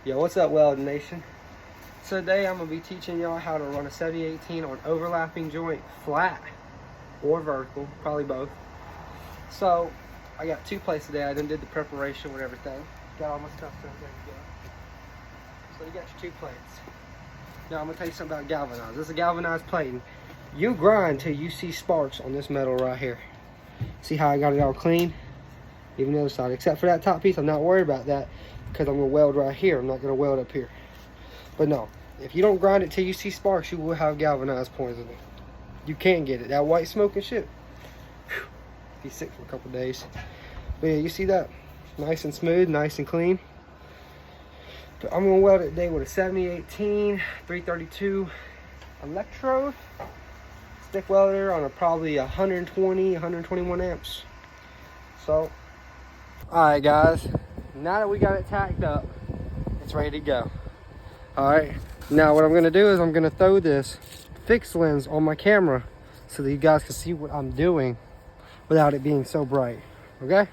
Yo, what's up, Weld Nation? Today I'm going to be teaching y'all how to run a 7018 on overlapping joint, flat or vertical, probably both. So, I got 2 plates today. I done did the preparation with everything. Got all my stuff ready to go. So you got your 2 plates. Now I'm going to tell you something about galvanized. This is a galvanized plate. You grind till you see sparks on this metal right here. See how I got it all clean? Even the other side, except for that top piece. I'm not worried about that because I'm going to weld right here. I'm not going to weld up here. But no, if you don't grind it till you see sparks, you will have galvanized poisoning. You can get it. That white smoke and shit. Whew. Be sick for a couple days. But yeah, you see that? Nice and smooth, nice and clean. But I'm going to weld it today with a 7018 332 electrode. Stick welder on a probably 120, 121 amps. So, alright guys, now that we got it tacked up, it's ready to go. Alright, now what I'm going to do is I'm going to throw this fixed lens on my camera so that you guys can see what I'm doing without it being so bright, okay?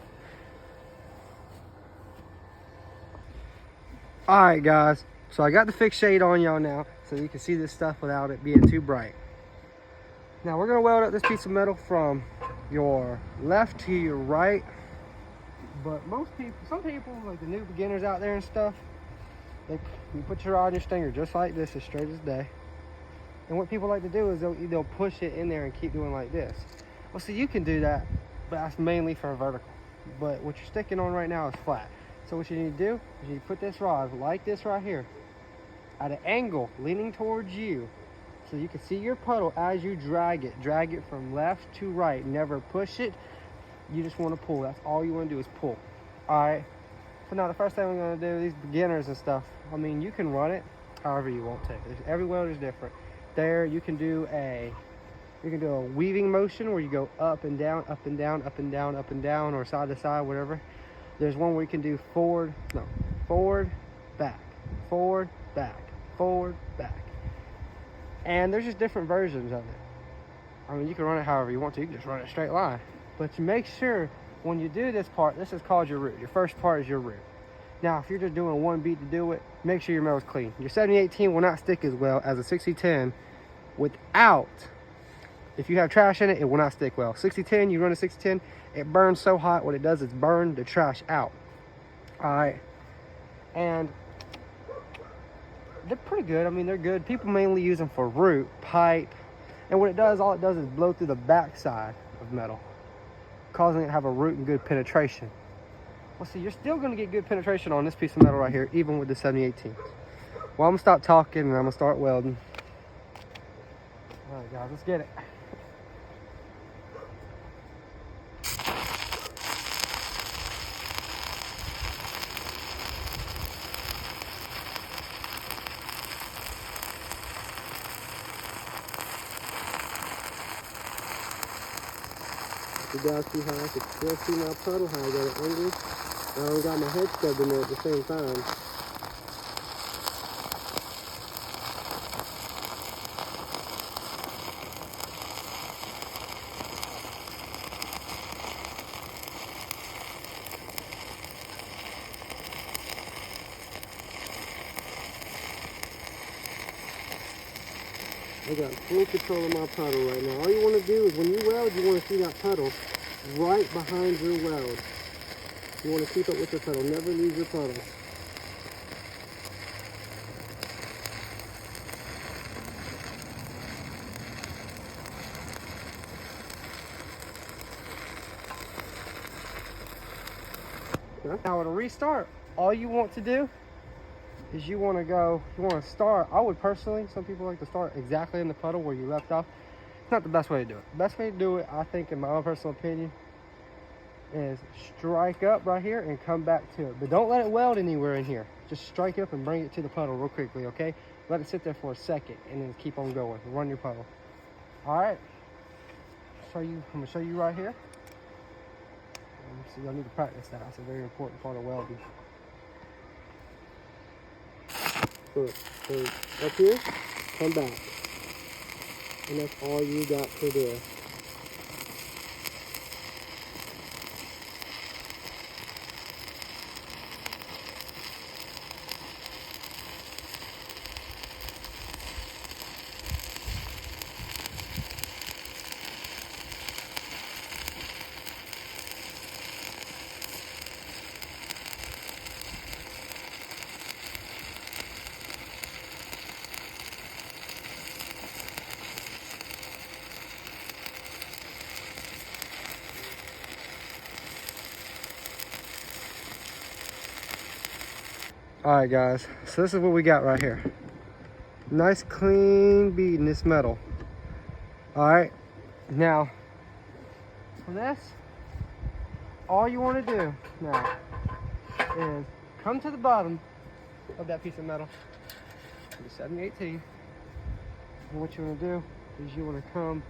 Alright guys, so I got the fixed shade on y'all now so you can see this stuff without it being too bright. Now we're going to weld up this piece of metal from your left to your right. But most people, some people, like the new beginners out there and stuff, you put your rod in your stinger just like this, as straight as day. And what people like to do is they'll push it in there and keep doing like this. Well, see, you can do that, but that's mainly for vertical. But what you're sticking on right now is flat. So what you need to do is you put this rod like this right here, at an angle, leaning towards you, so you can see your puddle as you drag it. Drag it from left to right. Never push it. You just want to pull. That's all you want to do is pull. Alright. So now the first thing we're going to do, these beginners and stuff, I mean, you can run it however you want to. Every welder is different. There you can do a weaving motion where you go up and down, up and down, up and down, up and down, or side to side, whatever. There's one where you can do forward, back, forward, back, forward, back. And there's just different versions of it. I mean, you can run it however you want to. You can just run it a straight line. But you make sure when you do this part, this is called your root. Your first part is your root. Now, if you're just doing one beat to do it, make sure your metal's clean. Your 7018 will not stick as well as a 6010 without, if you have trash in it, it will not stick well. 6010, you run a 6010, it burns so hot, what it does is burn the trash out. Alright. And they're pretty good. I mean, they're good. People mainly use them for root, pipe. And what it does, all it does is blow through the backside of metal, causing it to have a root and good penetration. Well, see, you're still going to get good penetration on this piece of metal right here, even with the 7018. Well, I'm going to stop talking and I'm going to start welding. All right, guys, let's get it. You guys see how I can still see my puddle, how I got it angled. I don't got my head stubbed in there at the same time. I got full control of my puddle right now. All you want to do is when you weld, you want to see that puddle right behind your weld. You want to keep up with your puddle. Never leave your puddle. Now to restart, all you want to do is you want to start, I would personally, some people like to start exactly in the puddle where you left off. It's not the best way to do it. The best way to do it, I think, in my own personal opinion, is strike up right here and come back to it. But don't let it weld anywhere in here. Just strike up and bring it to the puddle real quickly, okay? Let it sit there for a second and then keep on going. Run your puddle. Alright. I'm gonna show you right here. So you'll need to practice that. That's a very important part of welding. So up here, come back. And that's all you got to do. All right, guys, so this is what we got right here. Nice clean bead in this metal. All right, now from this, all you want to do now is come to the bottom of that piece of metal, the 7018, and what you want to do is you want to come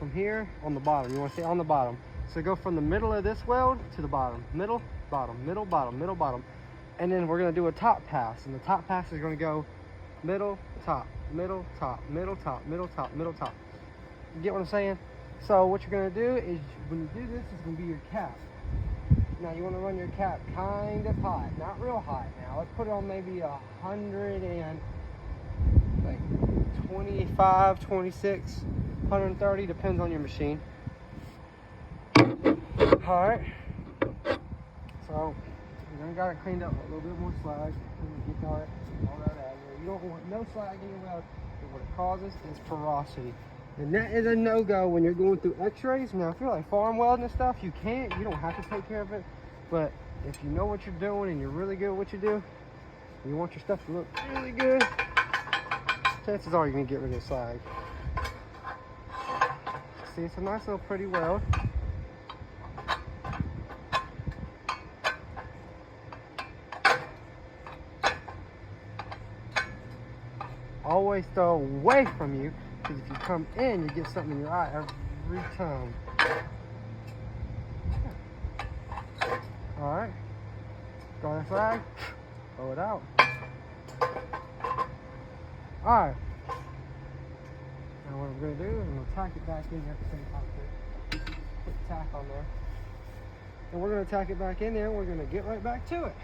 from here on the bottom. You want to stay on the bottom. So go from the middle of this weld to the bottom. Middle, bottom, middle, bottom, middle, bottom. And then we're going to do a top pass. And the top pass is going to go middle, top, middle, top, middle, top, middle, top, middle, top. You get what I'm saying? So what you're going to do is when you do this, it's going to be your cap. Now you want to run your cap kind of hot. Not real hot now. Let's put it on maybe 125, 26. 130, depends on your machine. All right, so you're gonna got it cleaned up with a little bit more slag. Get all that out of there. You don't want no slag in your weld, because what it causes is porosity, and that is a no-go when you're going through X-rays. Now, if you're like farm welding and stuff, you don't have to take care of it. But if you know what you're doing and you're really good at what you do, and you want your stuff to look really good, chances are you're gonna get rid of the slag. See, it's a nice little pretty weld. Always throw away from you, because if you come in, you get something in your eye every time. Alright, got that flag, throw it out. Alright. Now what I'm going to do is I'm going to tack it back in at the same time too. Put the tack on there. And we're going to tack it back in there and we're going to get right back to it.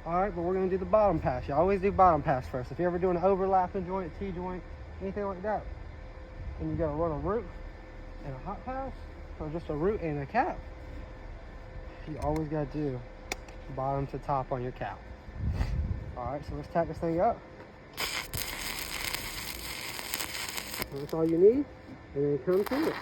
Alright, but we're going to do the bottom pass. You always do bottom pass first. If you're ever doing an overlapping joint, T-joint, anything like that, and you got to run a root and a hot pass, or just a root and a cap, you always got to do bottom to top on your cap. Alright, so let's tack this thing up. That's all you need, and then come to it.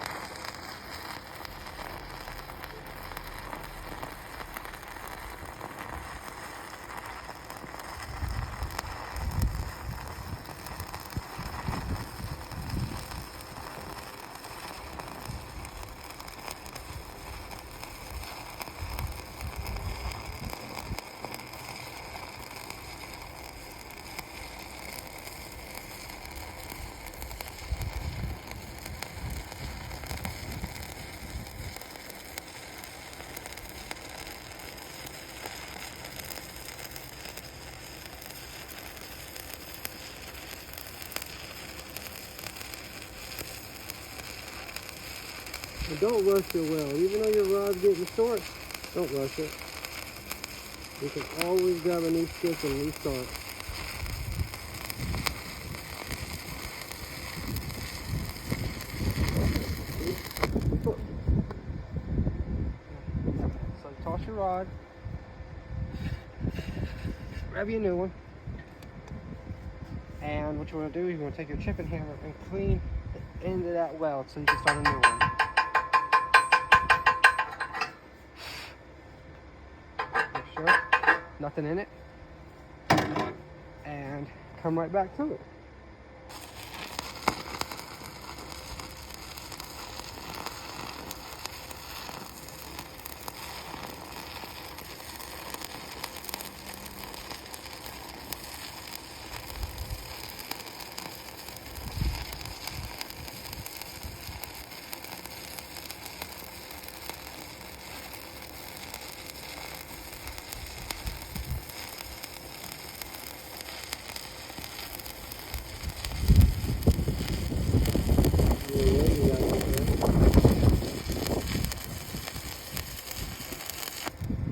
But don't rush your weld. Even though your rod's getting short, don't rush it. You can always grab a new stick and restart. So toss your rod, grab you a new one, and what you want to do is you want to take your chipping hammer and clean the end of that weld so you can start a new one. Nothing in it, and come right back to it.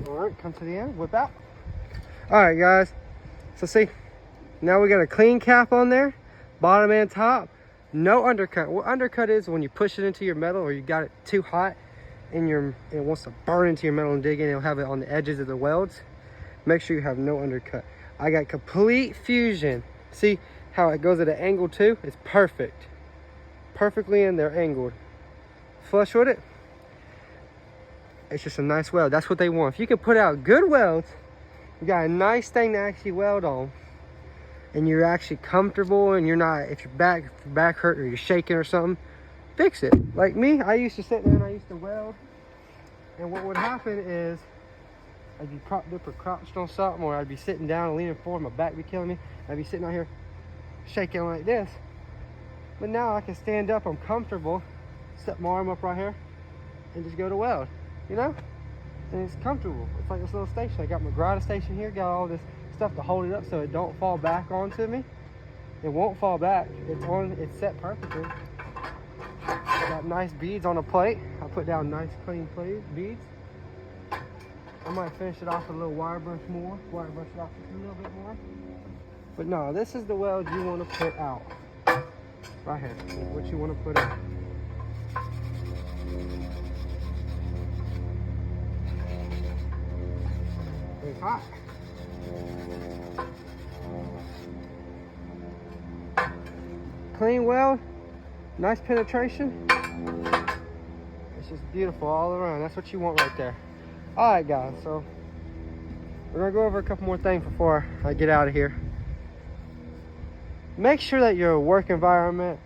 Alright, come to the end, whip out. Alright guys, so see, now we got a clean cap on there, bottom and top, no undercut. What undercut is when you push it into your metal or you got it too hot and it wants to burn into your metal and dig in, it'll have it on the edges of the welds. Make sure you have no undercut. I got complete fusion. See how it goes at an angle too? It's perfect. Perfectly in there, angled. Flush with it. It's just a nice weld. That's what they want. If you can put out good welds you got a nice thing to actually weld on, and you're actually comfortable, and you're not, if your back hurt or you're shaking or something, fix it. Like me, I used to sit there and I used to weld, and what would happen is I'd be propped up or crouched on something, or I'd be sitting down and leaning forward, my back be killing me. I'd be sitting out here shaking like this. But now I can stand up, I'm comfortable, set my arm up right here, and just go to weld, you know? And it's comfortable. It's like this little station. I got my grinder station here, got all this stuff to hold it up so it don't fall back onto me. It won't fall back. It's set perfectly. Got nice beads on the plate. I put down nice clean beads. I might finish it off with a little wire brush it off just a little bit more. But no, this is the weld you want to put out. Right here, what you want to put out. It's hot. Clean weld, nice penetration. It's just beautiful all around. That's what you want right there. All right, guys, so we're gonna go over a couple more things before I get out of here. Make sure that your work environment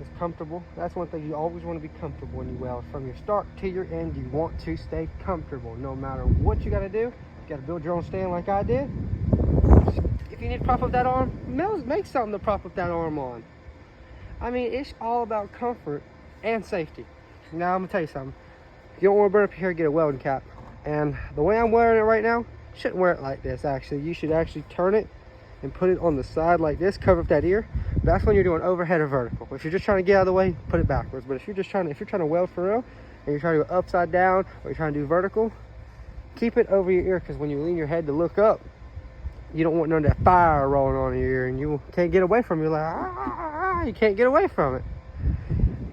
is comfortable. That's one thing. You always want to be comfortable when you weld. From your start to your end, you want to stay comfortable no matter what you got to do. You got to build your own stand like I did. If you need to prop up that arm, make something to prop up that arm on. I mean, it's all about comfort and safety. Now, I'm going to tell you something. If you don't want to burn up your hair, get a welding cap. And the way I'm wearing it right now, you shouldn't wear it like this, actually. You should actually turn it and put it on the side like this, cover up that ear. That's when you're doing overhead or vertical. If you're just trying to get out of the way, put it backwards. But if you're trying to weld for real, and you're trying to go upside down, or you're trying to do vertical, keep it over your ear, because when you lean your head to look up, you don't want none of that fire rolling on your ear, and you can't get away from it. You're like, you can't get away from it.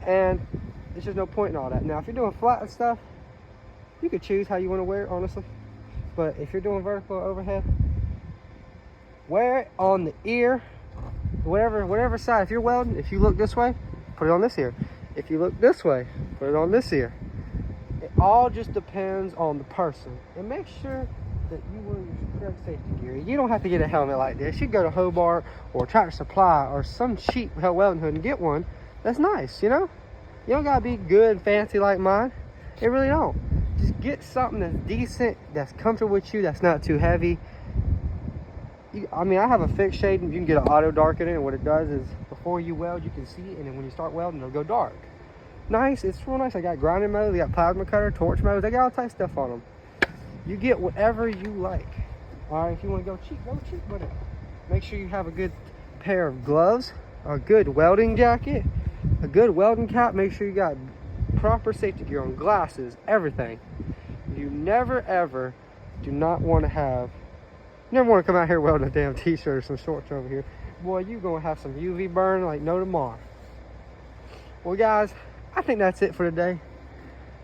And there's just no point in all that. Now, if you're doing flat and stuff, you could choose how you want to wear it, honestly. But if you're doing vertical or overhead, wear it on the ear, whatever side. If you're welding, if you look this way, put it on this ear. If you look this way, put it on this ear. It all just depends on the person. And make sure that you wear your correct safety gear. You don't have to get a helmet like this. You can go to Hobart or Tractor Supply or some cheap welding hood and get one that's nice, you know? You don't gotta be good and fancy like mine. It really don't. Just get something that's decent, that's comfortable with you, that's not too heavy. I mean, I have a fixed shade, and you can get an auto darkening, and what it does is before you weld, you can see it, and then when you start welding, it'll go dark. Nice, it's real nice. I got grinding mode, they got plasma cutter, torch mode, they got all types of stuff on them. You get whatever you like. All right, if you want to go cheap with it. Make sure you have a good pair of gloves, a good welding jacket, a good welding cap. Make sure you got proper safety gear on, glasses, everything. You never ever do not want to have, you never want to come out here welding a damn t-shirt or some shorts over here. Boy, you gonna have some UV burn like no tomorrow. Well, guys, I think that's it for today,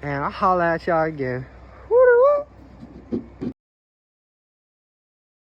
and I'll holler at y'all again.